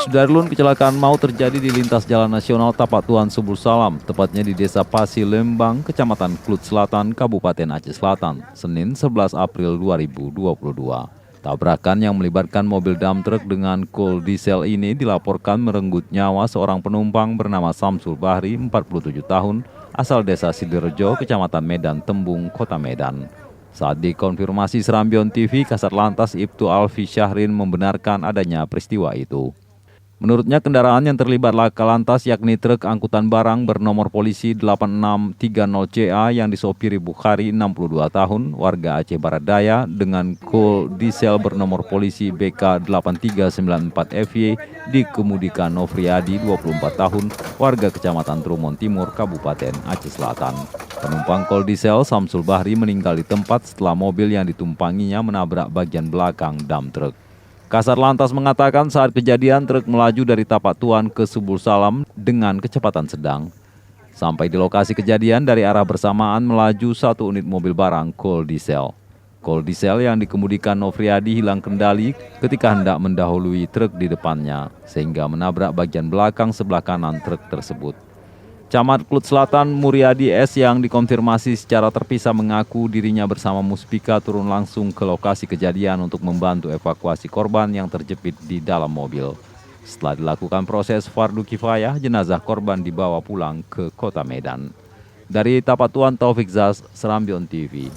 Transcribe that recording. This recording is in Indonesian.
Sudarlun, kecelakaan maut terjadi di lintas Jalan Nasional Tapatuan Subul Salam, tepatnya di Desa Pasi Lembang, Kecamatan Klut Selatan, Kabupaten Aceh Selatan, Senin 11 April 2022. Tabrakan yang melibatkan mobil dump truck dengan coal diesel ini dilaporkan merenggut nyawa seorang penumpang bernama Samsul Bahri, 47 tahun, asal Desa Sidorejo, Kecamatan Medan Tembung, Kota Medan. Saat dikonfirmasi Serambion TV, Kasat Lantas Ibtu Alfi Syahrin membenarkan adanya peristiwa itu. Menurutnya, kendaraan yang terlibat laka lantas yakni truk angkutan barang bernomor polisi 8630CA yang disopiri Bukhari, 62 tahun, warga Aceh Barat Daya, dengan coal diesel bernomor polisi BK 8394FY dikemudikan Nofriadi, 24 tahun, warga Kecamatan Trumon Timur, Kabupaten Aceh Selatan. Penumpang coal diesel Samsul Bahri meninggal di tempat setelah mobil yang ditumpanginya menabrak bagian belakang dump truck. Kasat Lantas mengatakan saat kejadian truk melaju dari Tapatuan ke Subul Salam dengan kecepatan sedang. Sampai di lokasi kejadian dari arah bersamaan melaju satu unit mobil barang coal diesel. Coal diesel yang dikemudikan Nofriadi hilang kendali ketika hendak mendahului truk di depannya, sehingga menabrak bagian belakang sebelah kanan truk tersebut. Camat Klut Selatan Muryadi S yang dikonfirmasi secara terpisah mengaku dirinya bersama Muspika turun langsung ke lokasi kejadian untuk membantu evakuasi korban yang terjepit di dalam mobil. Setelah dilakukan proses fardu kifayah, jenazah korban dibawa pulang ke Kota Medan. Dari Tapatuan, Taufik Zaz, Serambion TV.